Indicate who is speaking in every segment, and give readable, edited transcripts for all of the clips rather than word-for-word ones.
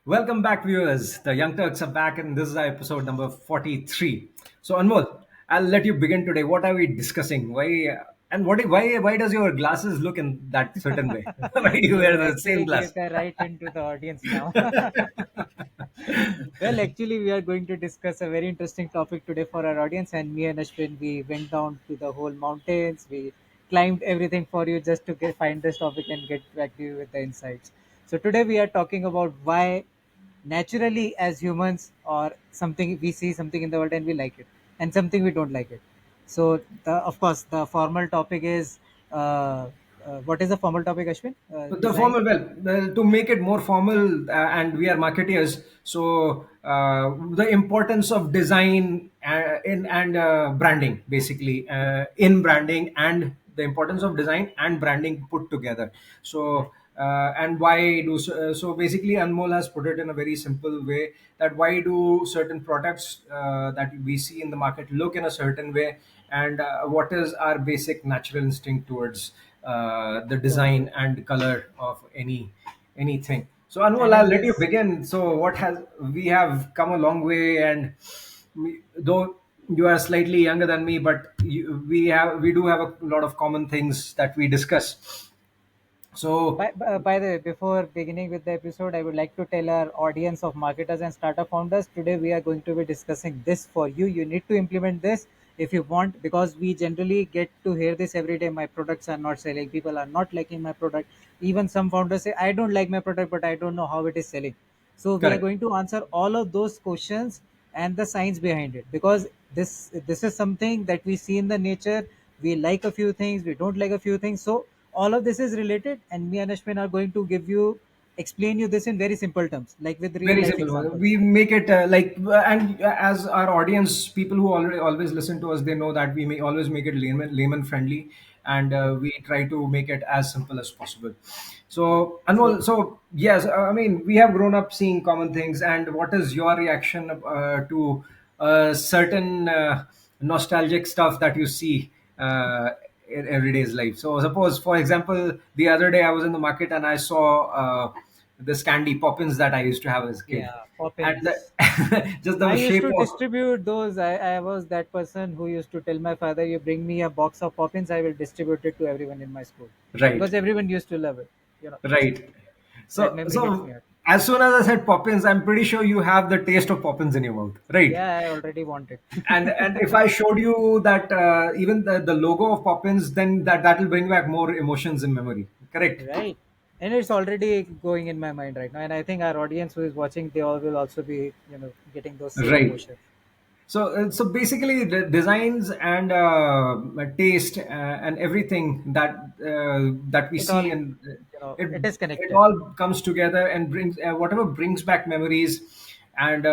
Speaker 1: Welcome back, viewers. The Young Turks are back, and this is our episode number 43. So, Anmol, I'll let you begin today. What are we discussing? Why does your glasses look in that certain way? Why do you wear
Speaker 2: You
Speaker 1: the
Speaker 2: actually
Speaker 1: same
Speaker 2: gave
Speaker 1: glass?
Speaker 2: the right into the audience now. Well, actually, we are going to discuss a very interesting topic today for our audience. And me and Ashwin, we went down to the whole mountains. We climbed everything for you just to find this topic and get back to you with the insights. So today we are talking about why naturally as humans or something we see something in the world and we like it and something we don't like it. So of course the formal topic is what is the formal topic, Ashwin?
Speaker 1: The
Speaker 2: Design.
Speaker 1: formal, to make it more formal, and we are marketeers, so the importance of design in and branding, basically, in branding, and the importance of design and branding put together.
Speaker 2: Right.
Speaker 1: So and why do so basically, Anmol has put it in a very simple way, that why do certain products that we see in the market look in a certain way, and what is our basic natural instinct towards the
Speaker 2: Totally.
Speaker 1: design and color of anything. So,
Speaker 2: And
Speaker 1: Anmol, I'll
Speaker 2: in
Speaker 1: let you
Speaker 2: this,
Speaker 1: begin. So, what has we have come a long way, and though you are slightly younger than me, but we do have a lot of common things that we discuss. So,
Speaker 2: by the way, before beginning with the episode, I would like to tell our audience of marketers and startup founders today we are going to be discussing this for you. You need to implement this if you want, because we generally get to hear this every day. My products are not selling. People are not liking my product. Even some founders say, I don't like my product, but I don't know how it is selling. So we are
Speaker 1: correct.
Speaker 2: going to answer all of those questions and the science behind it, because this is something that we see in the nature. We like a few things, we don't like a few things. So all of this is related, and me and Ashwin are going to explain you this in very simple terms, like with real
Speaker 1: Very
Speaker 2: life
Speaker 1: simple.
Speaker 2: examples.
Speaker 1: We make it and as our audience, people who already always listen to us, they know that we may always make it layman friendly, and
Speaker 2: Right.
Speaker 1: we try to make it as simple as possible. So,
Speaker 2: So
Speaker 1: Anmol, so yes, I mean, we have grown up seeing common things. And what is your reaction to certain nostalgic stuff that you see in everyday's life? So, suppose, for example, the other day I was in the market and I saw this Candy Poppins that I used to have as a kid,
Speaker 2: yeah,
Speaker 1: and
Speaker 2: Poppins.
Speaker 1: just
Speaker 2: I
Speaker 1: the
Speaker 2: used
Speaker 1: shape
Speaker 2: to
Speaker 1: of
Speaker 2: distribute those. I was that person who used to tell my father, "You bring me a box of Poppins, I will distribute it to everyone in my school,"
Speaker 1: right,
Speaker 2: because everyone used to love it. So
Speaker 1: right.
Speaker 2: that
Speaker 1: So,
Speaker 2: memory hits me
Speaker 1: so
Speaker 2: hard.
Speaker 1: as soon as I said Poppins, I'm pretty sure you have the taste of Poppins in your mouth, right?
Speaker 2: Yeah, I already want it.
Speaker 1: And if I showed you that even the logo of Poppins, then that will bring back more emotions in memory. Correct.
Speaker 2: Right. And it's already going in my mind right now. And I think our audience who is watching, they all will also be, getting those same
Speaker 1: Right.
Speaker 2: emotions.
Speaker 1: So basically, the designs and taste and everything that we
Speaker 2: It all,
Speaker 1: see, and it
Speaker 2: it is
Speaker 1: it
Speaker 2: connected.
Speaker 1: all comes together and brings whatever brings back memories, and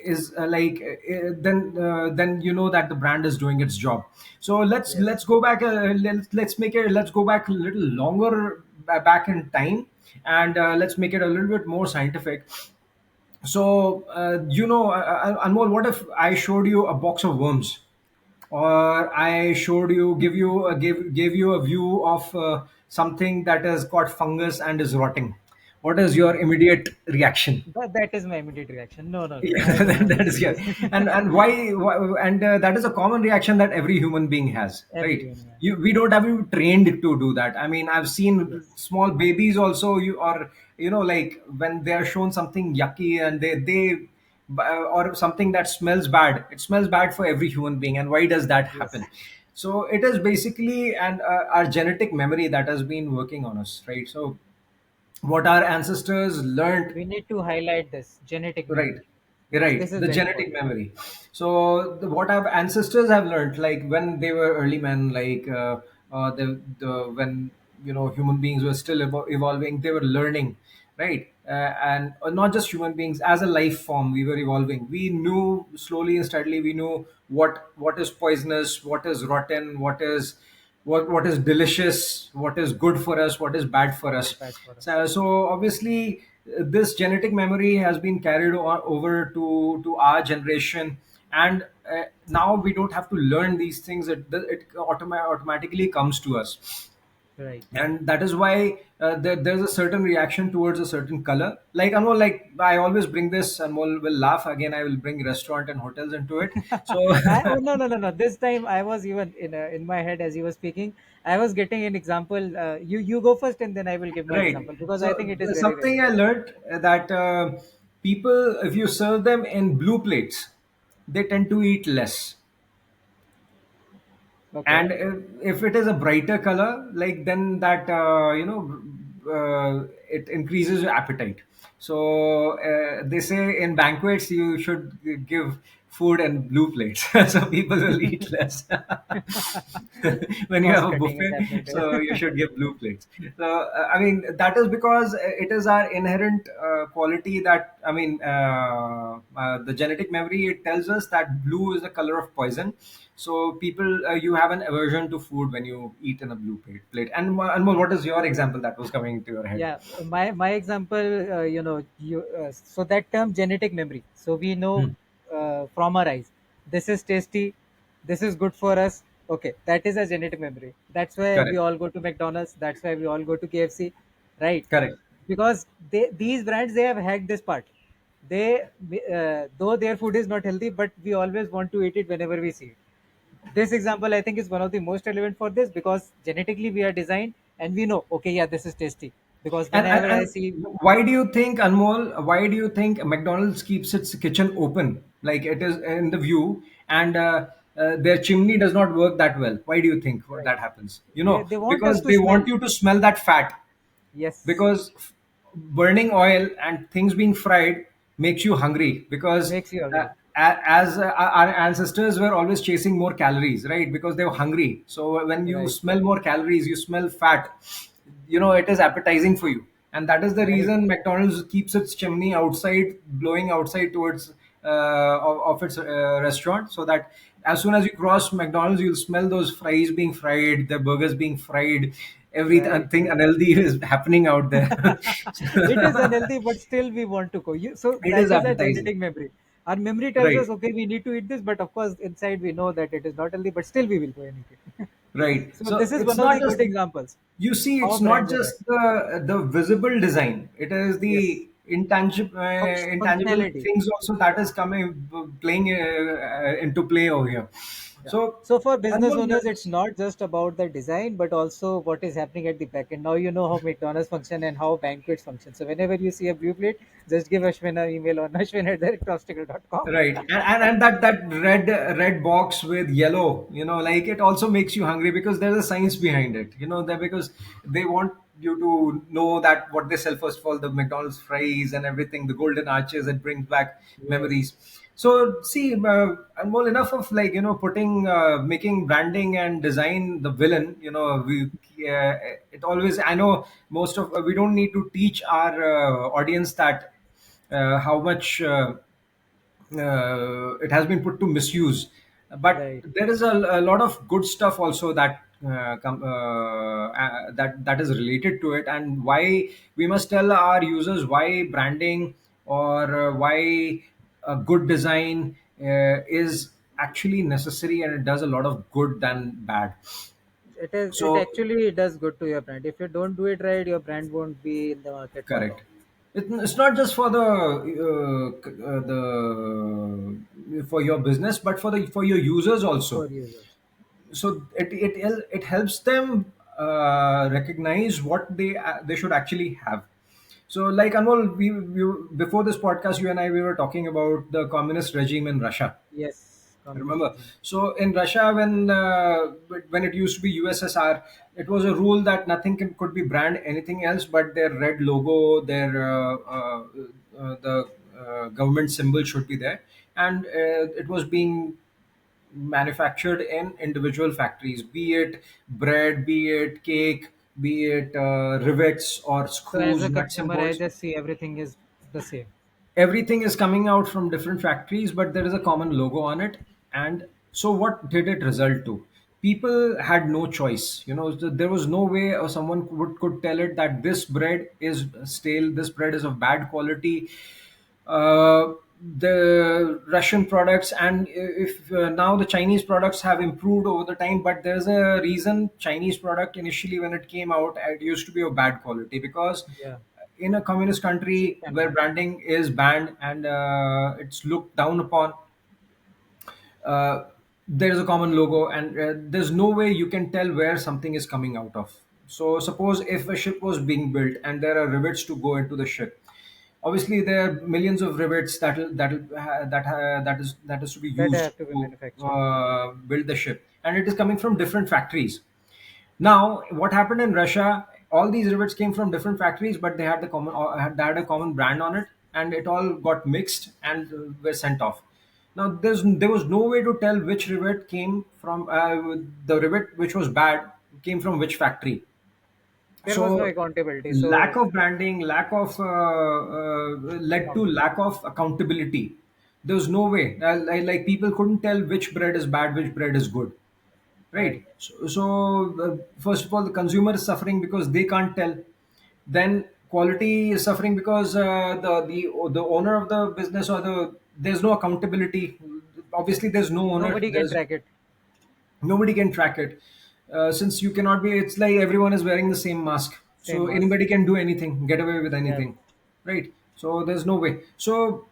Speaker 1: is then you know that the brand is doing its job. So let's
Speaker 2: Yes.
Speaker 1: go back. Let's go back a little longer back in time, and let's make it a little bit more scientific. So, Anmol, what if I showed you a box of worms, or I showed you, gave you a view of something that has got fungus and is rotting? What is your immediate reaction?
Speaker 2: That is my immediate reaction. No, no, no.
Speaker 1: Yeah,
Speaker 2: I don't want to
Speaker 1: that is,
Speaker 2: see
Speaker 1: yes,
Speaker 2: this.
Speaker 1: and why and that is a common reaction that every human being has, right?
Speaker 2: Everyone. Yeah.
Speaker 1: We don't have you trained to do that. I mean, I've seen
Speaker 2: Yes.
Speaker 1: small babies also, like when they are shown something yucky, and they or something that smells bad. It smells bad for every human being, and why does that happen?
Speaker 2: Yes.
Speaker 1: So it is basically and our genetic memory that has been working on us, right? So what our ancestors learned.
Speaker 2: We need to highlight this genetic
Speaker 1: Right,
Speaker 2: memory, because this
Speaker 1: right.
Speaker 2: is
Speaker 1: The
Speaker 2: very
Speaker 1: genetic
Speaker 2: important.
Speaker 1: memory. So what our ancestors have learned, like when they were early men, like the when human beings were still evolving, they were learning, right? And not just human beings, as a life form, we were evolving. We knew slowly and steadily. We knew what is poisonous, what is rotten, what is delicious, what is good for us, what is bad for
Speaker 2: What is
Speaker 1: us.
Speaker 2: bad for us?
Speaker 1: So obviously, this genetic memory has been carried over to our generation, and now we don't have to learn these things. It automatically comes to us.
Speaker 2: Right.
Speaker 1: and that is why there's a certain reaction towards a certain color. Like Anmol, like I always bring this, Anmol will laugh again. I will bring restaurant and hotels into it. So
Speaker 2: Oh, no, no, no, no. This time I was even in my head as you were speaking. I was getting an example. You go first, and then I will give my
Speaker 1: right.
Speaker 2: example because I think
Speaker 1: So
Speaker 2: it is very
Speaker 1: something I
Speaker 2: relevant.
Speaker 1: learned that people, if you serve them in blue plates, they tend to eat less.
Speaker 2: Okay.
Speaker 1: And if it is a brighter color, like then that it increases your appetite. So they say in banquets you should give food and blue plates, so people will eat less. When you have
Speaker 2: Cost
Speaker 1: a
Speaker 2: cutting is
Speaker 1: buffet,
Speaker 2: happening
Speaker 1: so you
Speaker 2: there.
Speaker 1: should give blue plates. So I mean that is because it is our inherent quality that I mean the genetic memory, it tells us that blue is the color of poison. So people, you have an aversion to food when you eat in a blue plate. And Anmol, what is your example that was coming to your head?
Speaker 2: Yeah, my example, so that term genetic memory. So we know
Speaker 1: Hmm.
Speaker 2: from our eyes, this is tasty, this is good for us. Okay, that is a genetic memory. That's why we
Speaker 1: Correct.
Speaker 2: all go to McDonald's. That's why we all go to KFC, right?
Speaker 1: Correct.
Speaker 2: Because these brands, they have hacked this part. They though their food is not healthy, but we always want to eat it whenever we see it. This example, I think, is one of the most relevant for this because genetically we are designed and we know, okay, yeah, this is tasty. Because whenever I
Speaker 1: And
Speaker 2: see,
Speaker 1: why do you think, Anmol, why do you think McDonald's keeps its kitchen open? Like it is in the view, and their chimney does not work that well. Why do you think
Speaker 2: right,
Speaker 1: that happens?
Speaker 2: they want us
Speaker 1: Because
Speaker 2: to
Speaker 1: they
Speaker 2: smell.
Speaker 1: want you to smell that fat.
Speaker 2: Yes,
Speaker 1: Because burning oil and things being fried makes you hungry, because
Speaker 2: makes you
Speaker 1: uh,
Speaker 2: agree.
Speaker 1: as our ancestors were always chasing more calories, right? Because they were hungry. So when you
Speaker 2: Right,
Speaker 1: smell more calories, you smell fat, it is appetizing for you. And that is the
Speaker 2: right,
Speaker 1: reason McDonald's keeps its chimney outside, blowing outside towards of its restaurant, so that as soon as you cross McDonald's, you'll smell those fries being fried, the burgers being fried,
Speaker 2: right,
Speaker 1: everything
Speaker 2: right.
Speaker 1: unhealthy is happening out there.
Speaker 2: It is unhealthy, but still we want to go. So
Speaker 1: It is
Speaker 2: that is a
Speaker 1: appetizing,
Speaker 2: genetic memory. Our memory tells us,
Speaker 1: right?
Speaker 2: okay, we need to eat this, but of course, inside we know that it is not healthy, but still we will go and eat it.
Speaker 1: Right.
Speaker 2: So
Speaker 1: So
Speaker 2: this is
Speaker 1: it's
Speaker 2: one of
Speaker 1: not
Speaker 2: the
Speaker 1: just,
Speaker 2: good examples
Speaker 1: you see,
Speaker 2: how
Speaker 1: it's not
Speaker 2: brands are right.
Speaker 1: just the visible design. It is
Speaker 2: Yes,
Speaker 1: the intangible
Speaker 2: Functionality.
Speaker 1: things also that is coming playing into play over here.
Speaker 2: Yeah.
Speaker 1: So
Speaker 2: So for business
Speaker 1: Anmol,
Speaker 2: owners, it's not just about the design, but also what is happening at the back end. Now you know how McDonald's function and how banquets function. So whenever you see a blue plate, just give Ashwin an email on ashwin@crobstacle.com.
Speaker 1: right, and that red box with yellow, like it also makes you hungry because there's a science behind it. That because they want you to know that what they sell, first of all, the McDonald's fries and everything, the golden arches, it brings back
Speaker 2: Yes,
Speaker 1: memories. So see, and more enough of like putting making branding and design the villain. It always, I know most of we don't need to teach our audience that how much. It has been put to misuse. But
Speaker 2: right.
Speaker 1: there is a lot of good stuff also that that is related to it, and why we must tell our users why branding or why a good design is actually necessary, and it does a lot of good than bad.
Speaker 2: It is. It
Speaker 1: So
Speaker 2: actually does good to your brand. If you don't do it right, your brand won't be in the market for long.
Speaker 1: correct. It's not just for the for your business, but for your users also.
Speaker 2: For users.
Speaker 1: So it helps them recognize what they should actually have. So like Anmol, we before this podcast, you and I, we were talking about the communist regime in Russia.
Speaker 2: Yes, communist
Speaker 1: Remember?
Speaker 2: regime.
Speaker 1: So in Russia, when it used to be USSR, it was a rule that nothing could be brand anything else but their red logo, their the government symbol should be there, and it was being manufactured in individual factories, be it bread, be it cake, be it rivets or
Speaker 2: So as
Speaker 1: screws,
Speaker 2: a
Speaker 1: nuts and
Speaker 2: consumer, I
Speaker 1: bolts.
Speaker 2: just see everything is the same.
Speaker 1: Everything is coming out from different factories, but there is a common logo on it. And so what did it result to? People had no choice. There was no way or someone could tell it that this bread is stale, this bread is of bad quality. the Russian products, and if now the Chinese products have improved over the time, but there's a reason Chinese product initially when it came out, it used to be of bad quality because
Speaker 2: Yeah.
Speaker 1: in a communist
Speaker 2: Cheap
Speaker 1: country where
Speaker 2: camera.
Speaker 1: branding is banned and it's looked down upon, uh, there is a common logo, and there's no way you can tell where something is coming out of. So suppose if a ship was being built and there are rivets to go into the ship, obviously there are millions of rivets that is to be
Speaker 2: That
Speaker 1: used
Speaker 2: have to be
Speaker 1: to
Speaker 2: manufactured.
Speaker 1: build the ship, and it is coming from different factories. Now, what happened in Russia? All these rivets came from different factories, but they had a common brand on it, and it all got mixed and were sent off. Now, there was no way to tell which rivet came from the rivet which was bad came from which factory.
Speaker 2: There was no
Speaker 1: So,
Speaker 2: accountability.
Speaker 1: lack
Speaker 2: So
Speaker 1: of branding, lack of led to lack
Speaker 2: accountability.
Speaker 1: of accountability. There was no way. Like people couldn't tell which bread is bad, which bread is good,
Speaker 2: Right.
Speaker 1: right? First of all, the consumer is suffering because they can't tell. Then quality is suffering because the owner of the business or there's no accountability. Obviously there's no owner,
Speaker 2: Nobody can
Speaker 1: there's
Speaker 2: track it.
Speaker 1: nobody can track it. Since you cannot be, it's like everyone is wearing the same mask,
Speaker 2: Same
Speaker 1: so
Speaker 2: mask.
Speaker 1: anybody can do anything, get away with
Speaker 2: Yeah.
Speaker 1: anything, right? So there's no way. So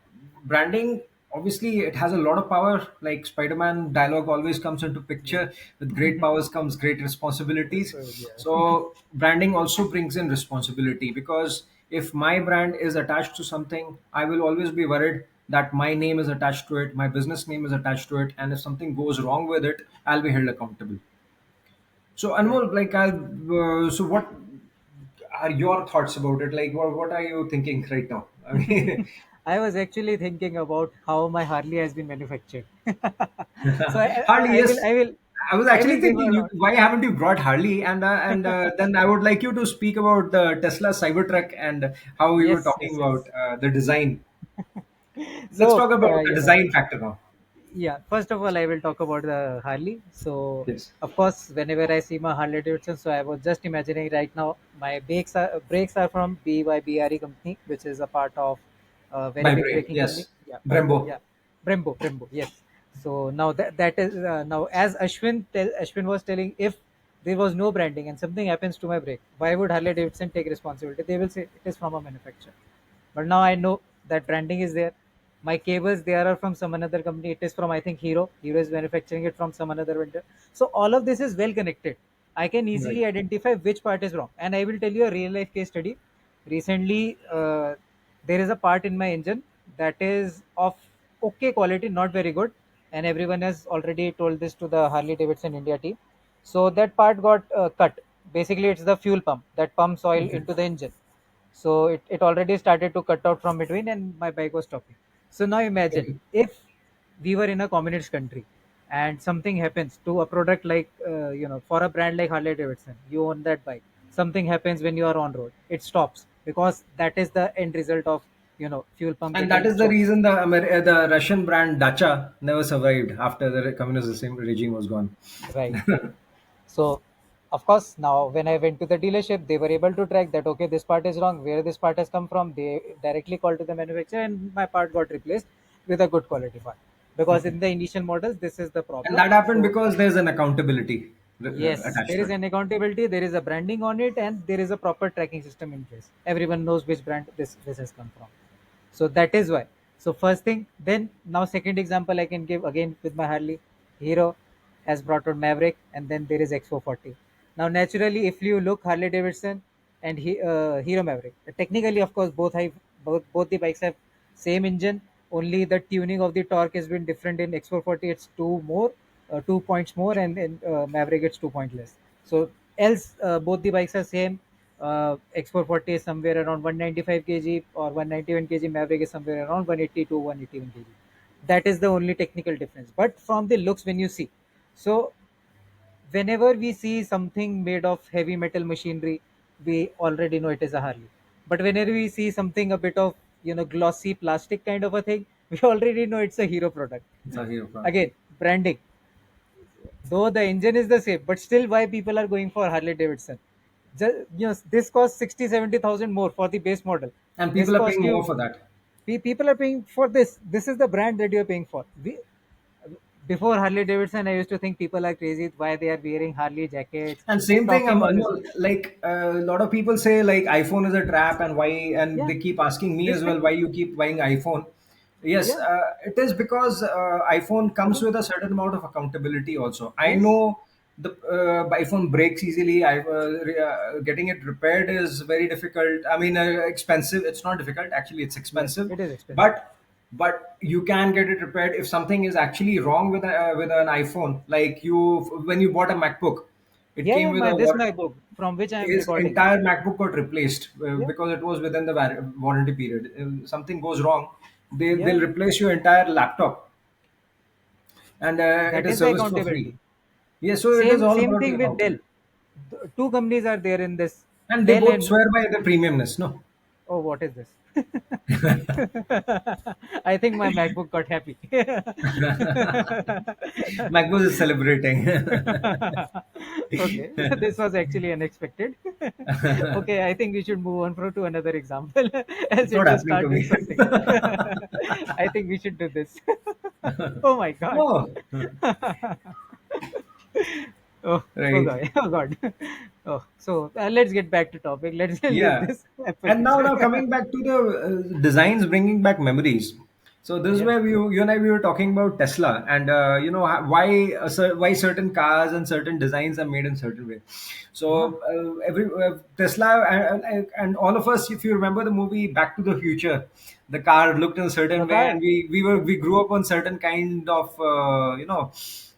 Speaker 1: branding, obviously it has a lot of power. Like Spider-Man dialogue always comes into
Speaker 2: Yeah.
Speaker 1: picture: with great powers comes great responsibilities.
Speaker 2: So yeah.
Speaker 1: So branding also brings in responsibility, because if my brand is attached to something, I will always be worried that my name is attached to it, my business name is attached to it, and if something goes wrong with it, I'll be held accountable. So
Speaker 2: Right.
Speaker 1: Anmol, like, so what are your thoughts about it? Like, what are you thinking right now? I mean,
Speaker 2: I was actually thinking about how my Harley has been manufactured. So
Speaker 1: Harley,
Speaker 2: I will
Speaker 1: yes. I was
Speaker 2: I
Speaker 1: actually
Speaker 2: will give
Speaker 1: thinking,
Speaker 2: a
Speaker 1: why haven't you brought Harley? And then I would like you to speak about the Tesla Cybertruck and how we were
Speaker 2: yes,
Speaker 1: talking
Speaker 2: yes,
Speaker 1: about
Speaker 2: yes.
Speaker 1: the design. Let's
Speaker 2: So
Speaker 1: talk about the design factor now.
Speaker 2: yeah, first of all, I will talk about the Harley. So,
Speaker 1: Yes.
Speaker 2: of course, whenever I see my Harley Davidson, so I was just imagining right now my brakes are from BYBRE company, which is a part of a very
Speaker 1: By
Speaker 2: big
Speaker 1: brain,
Speaker 2: braking company.
Speaker 1: yes.
Speaker 2: Yeah,
Speaker 1: Brembo.
Speaker 2: yeah, Brembo, yes. So now that is now as Ashwin was telling, if there was no branding and something happens to my brake, why would Harley Davidson take responsibility? They will say it is from a manufacturer. But now I know that branding is there. My cables, they are from some another company. It is from, I think, Hero. Hero is manufacturing it from some another vendor. So all of this is well connected. I can
Speaker 1: Right.
Speaker 2: easily identify which part is wrong. And I will tell you a real life case study. Recently, there is a part in my engine that is of okay quality, not very good. And everyone has already told this to the Harley Davidson India team. So that part got cut. Basically, it's the fuel pump that pumps oil
Speaker 1: Okay.
Speaker 2: into the engine. So it already started to cut out from between and my bike was stopping. So now imagine
Speaker 1: Okay.
Speaker 2: if we were in a communist country and something happens to a product like, for a brand like Harley Davidson, you own that bike. Something happens when you are on road, it stops because that is the end result of, fuel pump
Speaker 1: And that
Speaker 2: getting
Speaker 1: is the
Speaker 2: choked.
Speaker 1: reason the Russian brand Dacia never survived after the communist regime was gone.
Speaker 2: Right. So, of course, now when I went to the dealership, they were able to track that, okay, this part is wrong, where this part has come from. They directly called to the manufacturer, and my part got replaced with a good quality part. Because
Speaker 1: Okay.
Speaker 2: in the initial models, this is the
Speaker 1: And
Speaker 2: problem.
Speaker 1: that happened
Speaker 2: So,
Speaker 1: because there's an accountability
Speaker 2: yes,
Speaker 1: attached
Speaker 2: there
Speaker 1: to
Speaker 2: is
Speaker 1: it.
Speaker 2: an accountability, there is a branding on it, and there is a proper tracking system in place. Everyone knows which brand this has come from. So that is why. So first thing, then now second example I can give again with my Harley. Hero has brought out Maverick, and then there is X440. Now naturally, if you look Harley Davidson and Hero Maverick, technically of course both the bikes have same engine. Only the tuning of the torque has been different. In X440 it's 2 points more, and in Maverick it's 2 point less. So else both the bikes are same. X440 is somewhere around 195 kg or 191 kg. Maverick is somewhere around 180 to 181 kg. That is the only technical difference. But from the looks, when you see, so whenever we see something made of heavy metal machinery, we already know it is a Harley. But whenever we see something a bit of, glossy plastic kind of a thing, we already know it's a Hero product.
Speaker 1: It's a hero product.
Speaker 2: Again, branding. Though the engine is the same, but still, why people are going for Harley Davidson? Just, this costs 60, 70,000 more for the base model.
Speaker 1: And
Speaker 2: This
Speaker 1: people are
Speaker 2: cost
Speaker 1: paying more
Speaker 2: you
Speaker 1: for that.
Speaker 2: People are paying for this. This is the brand that you're paying for. Before Harley Davidson, I used to think people are crazy why they are wearing Harley jackets,
Speaker 1: And same thing,
Speaker 2: talking all this.
Speaker 1: like a lot of people say like iPhone is a trap, and why, and
Speaker 2: Yeah,
Speaker 1: they keep asking me
Speaker 2: this
Speaker 1: as well
Speaker 2: thing.
Speaker 1: why you keep buying iPhone. Yes,
Speaker 2: Yeah,
Speaker 1: it is because iPhone comes
Speaker 2: okay.
Speaker 1: with a certain amount of accountability. Also, I
Speaker 2: Yes,
Speaker 1: know the iPhone breaks easily. Getting it repaired is very difficult. I mean, expensive. It's not difficult, actually. It's
Speaker 2: yes,
Speaker 1: expensive,
Speaker 2: it is expensive.
Speaker 1: but you can get it repaired if something is actually wrong with an iPhone. Like you, when you bought a MacBook, it
Speaker 2: Yeah,
Speaker 1: came
Speaker 2: yeah,
Speaker 1: with
Speaker 2: my
Speaker 1: a
Speaker 2: this my book from which I am
Speaker 1: his
Speaker 2: recording.
Speaker 1: entire MacBook got replaced
Speaker 2: Yeah,
Speaker 1: because it was within the warranty period. If something goes wrong, they'll
Speaker 2: yeah,
Speaker 1: replace your entire laptop, and it
Speaker 2: that
Speaker 1: is
Speaker 2: is the
Speaker 1: serviced for free.
Speaker 2: accountability.
Speaker 1: Yeah, so it is
Speaker 2: Same
Speaker 1: all
Speaker 2: same
Speaker 1: about the
Speaker 2: thing with Dell.
Speaker 1: accountability,
Speaker 2: Two companies are there in this,
Speaker 1: and they
Speaker 2: Dell
Speaker 1: both
Speaker 2: and
Speaker 1: swear by the premiumness. No,
Speaker 2: oh, what is this? I think my MacBook got happy.
Speaker 1: MacBook is celebrating.
Speaker 2: Okay, this was actually unexpected. Okay, I think we should move on to another example as
Speaker 1: It's
Speaker 2: you
Speaker 1: not
Speaker 2: just
Speaker 1: happening
Speaker 2: start
Speaker 1: to
Speaker 2: doing
Speaker 1: me.
Speaker 2: something. I think we should do this. Oh my god.
Speaker 1: Oh,
Speaker 2: Oh, oh
Speaker 1: right.
Speaker 2: god, oh god. Oh, so let's get back to topic. Let's leave
Speaker 1: Yeah.
Speaker 2: this Apple
Speaker 1: And now,
Speaker 2: feature.
Speaker 1: coming back to the designs, bringing back memories. So this is
Speaker 2: Yeah,
Speaker 1: where you and I, we were talking about Tesla, and why why certain cars and certain designs are made in certain way.
Speaker 2: yeah.
Speaker 1: So every Tesla, and all of us, if you remember the movie Back to the Future, the car looked in a
Speaker 2: The
Speaker 1: certain way,
Speaker 2: car.
Speaker 1: and
Speaker 2: Yeah.
Speaker 1: we grew up on certain kind of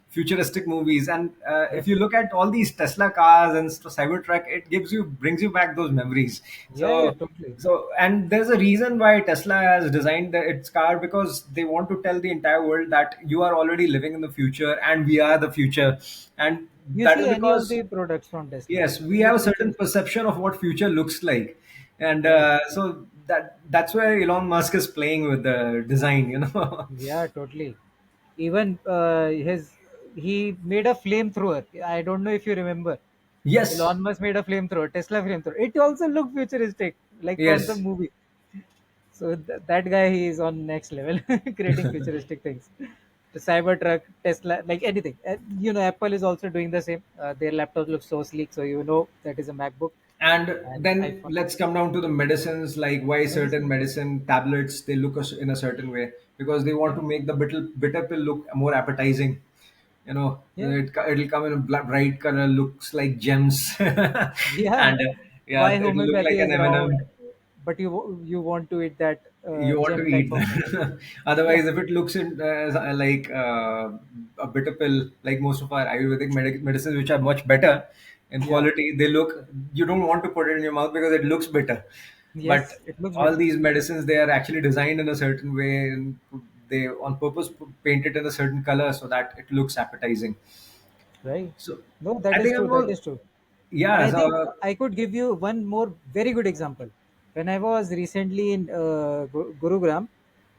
Speaker 1: futuristic movies. And if you
Speaker 2: Yes.
Speaker 1: look at all these Tesla cars and Cybertruck, it brings you back those memories.
Speaker 2: Yeah, yeah,
Speaker 1: So
Speaker 2: totally.
Speaker 1: and there's a reason why Tesla has designed its car, because they want to tell the entire world that you are already living in the future and we are the future. And
Speaker 2: You
Speaker 1: that is
Speaker 2: see any of
Speaker 1: because,
Speaker 2: the products from Tesla,
Speaker 1: yes, we
Speaker 2: they
Speaker 1: have
Speaker 2: look
Speaker 1: a certain
Speaker 2: futuristic.
Speaker 1: perception of what future looks like. And
Speaker 2: Right.
Speaker 1: so that's where Elon Musk is playing with the design.
Speaker 2: Yeah, totally. Even his he made a flamethrower. I don't know if you remember.
Speaker 1: Yes,
Speaker 2: Elon Musk made a flamethrower, Tesla flamethrower. It also looked futuristic, like from the
Speaker 1: yes.
Speaker 2: movie. So that guy, he is on next level, creating futuristic things. The Cybertruck, Tesla, like anything. Apple is also doing the same. Their laptops look so sleek, so you know that is a MacBook
Speaker 1: And
Speaker 2: and
Speaker 1: then
Speaker 2: iPhone.
Speaker 1: let's come down to the medicines, like why certain
Speaker 2: Medicine.
Speaker 1: medicine tablets, they look in a certain way, because they want
Speaker 2: Yeah,
Speaker 1: to make the bitter pill look more appetizing.
Speaker 2: yeah,
Speaker 1: It'll come in a bright color, looks like gems.
Speaker 2: yeah.
Speaker 1: And yeah,
Speaker 2: Why
Speaker 1: it'll look like
Speaker 2: homeopathy
Speaker 1: an
Speaker 2: is round,
Speaker 1: M&M.
Speaker 2: but you want to eat that
Speaker 1: You want to
Speaker 2: gem type
Speaker 1: eat
Speaker 2: of thing?
Speaker 1: that.
Speaker 2: Yeah,
Speaker 1: Otherwise, if it looks like a bitter pill, like most of our Ayurvedic medicines, which are much better in
Speaker 2: yeah.
Speaker 1: quality, they look, you don't want to put it in your mouth because it looks bitter. But
Speaker 2: Yes, it looks
Speaker 1: all
Speaker 2: better,
Speaker 1: these medicines, they are actually designed in a certain way, and they on purpose paint it in a certain color so that it looks appetizing.
Speaker 2: right?
Speaker 1: So
Speaker 2: No, that
Speaker 1: I
Speaker 2: is
Speaker 1: think
Speaker 2: true.
Speaker 1: I'm
Speaker 2: That
Speaker 1: all,
Speaker 2: is true. And
Speaker 1: yeah.
Speaker 2: I think
Speaker 1: So,
Speaker 2: I could give you one more very good example. When I was recently in Gurugram,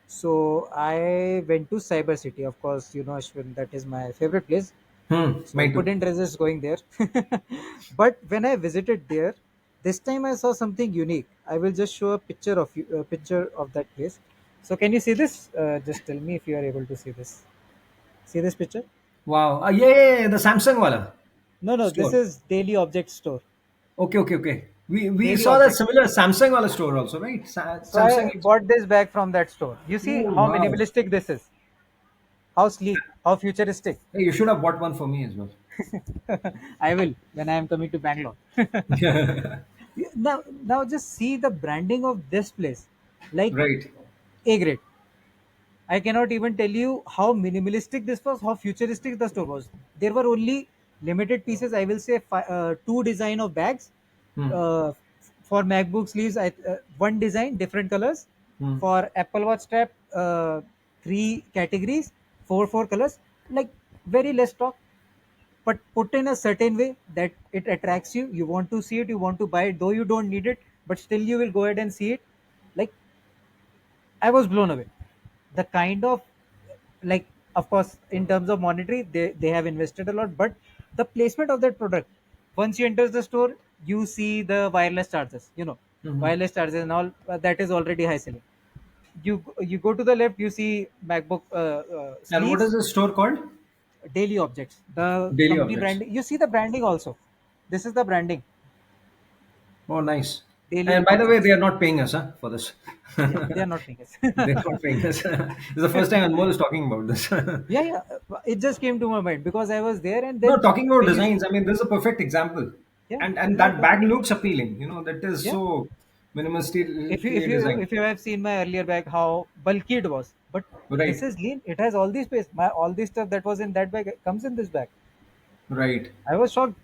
Speaker 2: so I went to Cyber City. Of course, you know, Ashwin, that is my favorite place. So
Speaker 1: mine too.
Speaker 2: couldn't resist going there. But when I visited there, this time I saw something unique. I will just show a picture of that place. So can you see this? Just tell me if you are able to see this. See this picture?
Speaker 1: Wow. Yeah, yeah, yeah, the Samsung wala
Speaker 2: No, no, this
Speaker 1: store.
Speaker 2: is Daily Object Store.
Speaker 1: Okay, okay, okay. We
Speaker 2: Daily
Speaker 1: saw that
Speaker 2: Object.
Speaker 1: similar Samsung wala store also, right?
Speaker 2: So
Speaker 1: Samsung.
Speaker 2: I bought this bag from that store. You see
Speaker 1: Oh
Speaker 2: how
Speaker 1: wow.
Speaker 2: minimalistic this is, how sleek, how futuristic.
Speaker 1: Hey, you should have bought one for me as well.
Speaker 2: I will when I am coming to Bangalore. Now just see the branding of this place, like
Speaker 1: Right.
Speaker 2: A grade. I cannot even tell you how minimalistic this was, how futuristic the store was. There were only limited pieces. I will say two design of bags.
Speaker 1: Hmm.
Speaker 2: For MacBook sleeves, one design, different colors.
Speaker 1: Hmm.
Speaker 2: For Apple Watch strap, three categories, four colors. Like very less stock, but put in a certain way that it attracts you. You want to see it, you want to buy it, though you don't need it, but still you will go ahead and see it. Like I was blown away. The kind of, like, of course, in terms of monetary, they have invested a lot, but the placement of that product, once you enter the store, you see the wireless chargers,
Speaker 1: Hmm.
Speaker 2: wireless chargers and all, that is already high selling. You go to the left, you see MacBook
Speaker 1: And what is
Speaker 2: sleeves,
Speaker 1: the store called?
Speaker 2: daily objects. The
Speaker 1: Daily
Speaker 2: company
Speaker 1: Objects.
Speaker 2: branding, you see the branding also. This is the branding,
Speaker 1: Oh, nice.
Speaker 2: daily
Speaker 1: And by the way, they
Speaker 2: objects.
Speaker 1: are not paying us, huh, for this.
Speaker 2: Yeah, they are not paying us.
Speaker 1: They're not paying us. It's the first time Anmol is talking about this.
Speaker 2: Yeah, yeah. It just came to my mind because I was there, and
Speaker 1: No,
Speaker 2: then
Speaker 1: talking about
Speaker 2: we used.
Speaker 1: designs, I mean, this is a perfect example.
Speaker 2: Yeah,
Speaker 1: And
Speaker 2: this is a
Speaker 1: that bag
Speaker 2: perfect.
Speaker 1: looks appealing. That is
Speaker 2: Yeah.
Speaker 1: so
Speaker 2: If you if
Speaker 1: minimalistically
Speaker 2: you
Speaker 1: designed.
Speaker 2: if you have seen my earlier bag, how bulky it was, but this
Speaker 1: Right,
Speaker 2: is lean. It has all the space. My all the stuff that was in that bag comes in this bag.
Speaker 1: right.
Speaker 2: I was shocked.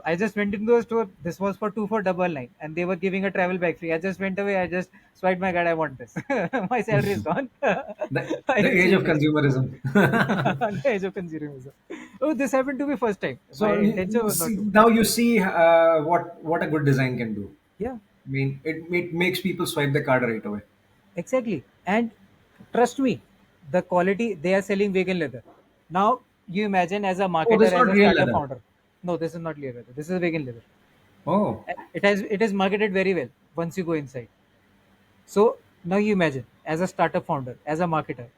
Speaker 2: I just went into a store. This was for 2 for 999, and they were giving a travel bag free. I just went away. I just swiped my card. I want this. My salary is gone. I
Speaker 1: The
Speaker 2: will
Speaker 1: age
Speaker 2: see
Speaker 1: of
Speaker 2: you next time.
Speaker 1: consumerism.
Speaker 2: The age of consumerism. Oh, this happened to me first time. My
Speaker 1: So
Speaker 2: intention was not
Speaker 1: see,
Speaker 2: to.
Speaker 1: now you see what a good design can do.
Speaker 2: Yeah,
Speaker 1: I mean, it makes people swipe the card right away.
Speaker 2: exactly. And trust me, the quality they are selling vegan leather. Now you imagine as a
Speaker 1: Oh,
Speaker 2: marketer,
Speaker 1: this is
Speaker 2: as
Speaker 1: not
Speaker 2: a
Speaker 1: real
Speaker 2: startup
Speaker 1: leather.
Speaker 2: founder. No, this is not real leather. This is vegan leather.
Speaker 1: Oh,
Speaker 2: It is marketed very well once you go inside. So now you imagine, as a startup founder, as a marketer,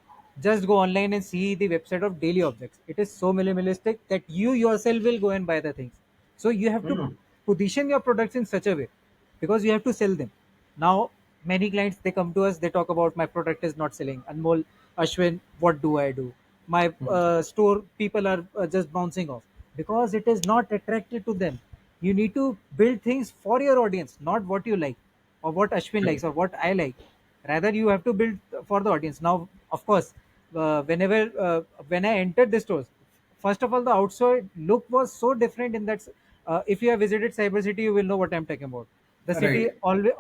Speaker 2: just go online and see the website of Daily Objects. It is so minimalistic that you yourself will go and buy the things. So you have to
Speaker 1: hmm.
Speaker 2: position your products in such a way because you have to sell them. Now, many clients they come to us, they talk about my product is not selling. Anmol, Ashwin, what do I do? My
Speaker 1: Hmm.
Speaker 2: store people are just bouncing off because it is not attractive to them. You need to build things for your audience, not what you like or what Ashwin likes
Speaker 1: Right.
Speaker 2: or what I like. Rather, you have to build for the audience. Now, of course, when I entered the stores, first of all, the outside look was so different. In that, if you have visited Cyber City, you will know what I'm talking about. The city
Speaker 1: Right.
Speaker 2: always,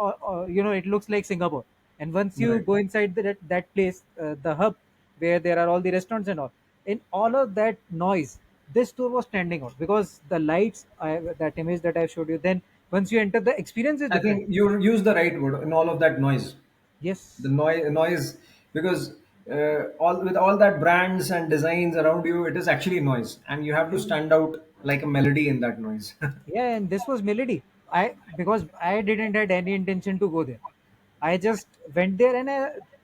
Speaker 2: it looks like Singapore. And once you
Speaker 1: Right.
Speaker 2: go inside that place, the hub where there are all the restaurants and all, in all of that noise, this store was standing out because the lights, that image that I showed you. Then once you enter, the experience is
Speaker 1: I
Speaker 2: different.
Speaker 1: think you use the right word in all of that noise. The
Speaker 2: Yes.
Speaker 1: noise, because all with all that brands and designs around you, it is actually noise, and you have to
Speaker 2: Yeah.
Speaker 1: stand out like a melody in that noise.
Speaker 2: Yeah, and this was Melody. Because I didn't had any intention to go there. I just went there and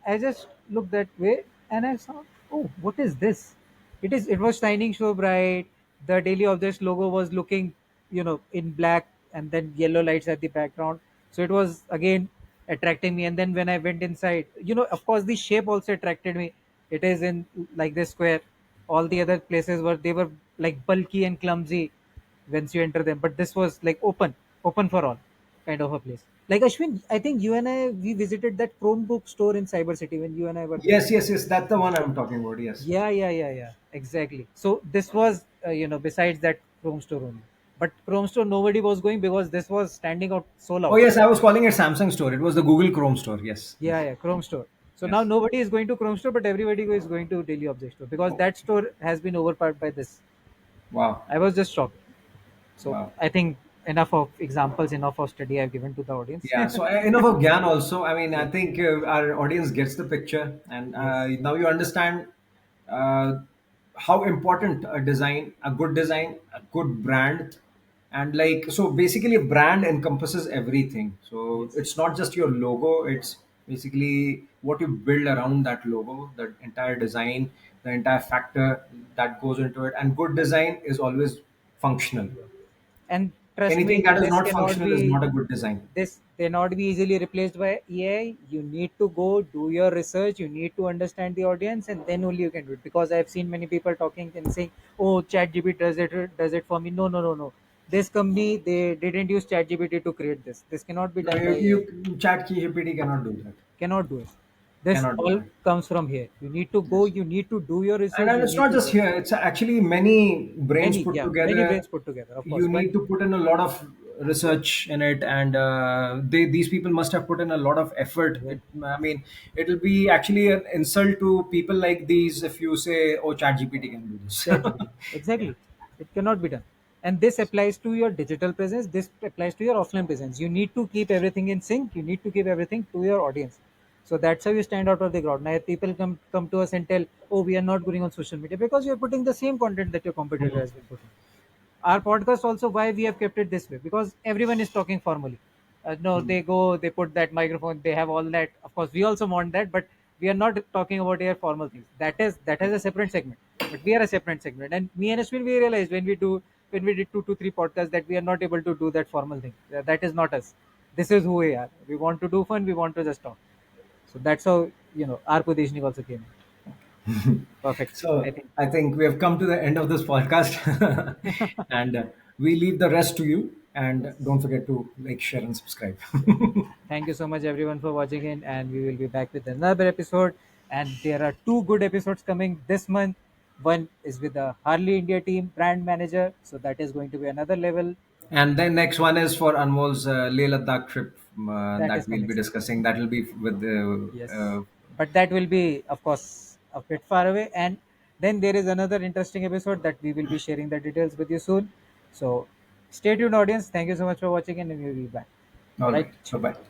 Speaker 2: I just looked that way and I saw, oh, what is this? It was shining so bright. The Daily Objects logo was looking, in black and then yellow lights at the background. So it was again attracting me. And then when I went inside, of course the shape also attracted me. It is in like this square. All the other places they were like bulky and clumsy once you enter them. But this was like open for all kind of a place. Like Ashwin, I think you and I we visited that Chromebook store in Cyber City when you and I were there.
Speaker 1: Yes, yes, yes. That's the one I'm talking about. Yes.
Speaker 2: Yeah, yeah, yeah, yeah. Exactly. So this was besides that Chrome store only. But Chrome store nobody was going because this was standing out so
Speaker 1: Oh,
Speaker 2: loud.
Speaker 1: yes. I was calling it Samsung store. It was the Google Chrome store. Yes.
Speaker 2: Yeah, yeah, Chrome store. So now
Speaker 1: Yes.
Speaker 2: nobody is going to Chrome store, but everybody is going to Daily Object store because
Speaker 1: Oh,
Speaker 2: that store has been overpowered by this.
Speaker 1: wow.
Speaker 2: I was just shocked. So
Speaker 1: Wow.
Speaker 2: I think enough of examples, enough of study I've given to the audience.
Speaker 1: Yeah, so enough of Gyan also. I mean,
Speaker 2: Yeah.
Speaker 1: I think our audience gets the picture, and
Speaker 2: Yes.
Speaker 1: now you understand uh, how important a good design, a good brand, and like so. Basically, a brand encompasses everything. So
Speaker 2: Yes.
Speaker 1: it's not just your logo; it's basically what you build around that logo, the entire design, the entire factor that goes into it. And good design is always functional.
Speaker 2: Yeah. And trust
Speaker 1: Anything
Speaker 2: me,
Speaker 1: that is
Speaker 2: this
Speaker 1: not
Speaker 2: cannot
Speaker 1: functional is
Speaker 2: be
Speaker 1: not a good design.
Speaker 2: this cannot be easily replaced by AI. You need to go do your research. You need to understand the audience, and then only you can do it. Because I've seen many people talking and saying, "Oh, ChatGPT does it for me." No, no, no, no. This company they didn't use ChatGPT to create this. This cannot be
Speaker 1: No,
Speaker 2: done by AI.
Speaker 1: you chat key GPT cannot do that.
Speaker 2: Cannot do it. This
Speaker 1: Cannot do
Speaker 2: all
Speaker 1: that.
Speaker 2: comes from here. You need to go.
Speaker 1: Yes.
Speaker 2: You need to do your research.
Speaker 1: And
Speaker 2: You
Speaker 1: it's
Speaker 2: need
Speaker 1: not
Speaker 2: to
Speaker 1: just
Speaker 2: go.
Speaker 1: here. It's actually many brains
Speaker 2: Many,
Speaker 1: put
Speaker 2: yeah, many
Speaker 1: together.
Speaker 2: brains put together, of course.
Speaker 1: You
Speaker 2: But
Speaker 1: need to put in a lot of research in it, and these people must have put in a lot of effort.
Speaker 2: yeah,
Speaker 1: I mean, it'll be actually an insult to people like these if you say, "Oh, ChatGPT can do this."
Speaker 2: ChatGPT.
Speaker 1: Yeah.
Speaker 2: Exactly. It cannot be done. And this applies to your digital presence. This applies to your offline presence. You need to keep everything in sync. You need to keep everything to your audience. So that's how you stand out of the crowd. Now, if people come to us and tell, "Oh, we are not going on social media," because you're putting the same content that your competitor
Speaker 1: Hmm.
Speaker 2: has been putting. Our podcast also, why we have kept it this way, because everyone is talking formally. No,
Speaker 1: Hmm.
Speaker 2: they go, they put that microphone, they have all that. Of course, we also want that, but We are not talking about here formal things. That has a separate segment, but we are a separate segment. And me and Ashwin, we realized when we did 2 to 3 podcasts that we are not able to do that formal thing. That is not us. This is who we are. We want to do fun. We want to just talk. So that's how our positioning also came. Perfect. I
Speaker 1: So
Speaker 2: think.
Speaker 1: I think we have come to the end of this podcast, and we leave the rest to you. And
Speaker 2: Yes.
Speaker 1: don't forget to like, share, and subscribe.
Speaker 2: Yes. Thank you so much, everyone, for watching in, and we will be back with another episode. And there are two good episodes coming this month. One is with the Harley India team brand manager, so that is going to be another level.
Speaker 1: And then next one is for Anmol's Leh Ladakh trip
Speaker 2: That
Speaker 1: that
Speaker 2: is
Speaker 1: we'll
Speaker 2: coming
Speaker 1: be
Speaker 2: soon.
Speaker 1: discussing. That will be with the
Speaker 2: Yes, but that will be, of course, a bit far away. And then there is another interesting episode that we will be sharing the details with you soon. So stay tuned, audience. Thank you so much for watching, and we will be back.
Speaker 1: all right.
Speaker 2: Right.
Speaker 1: Bye bye.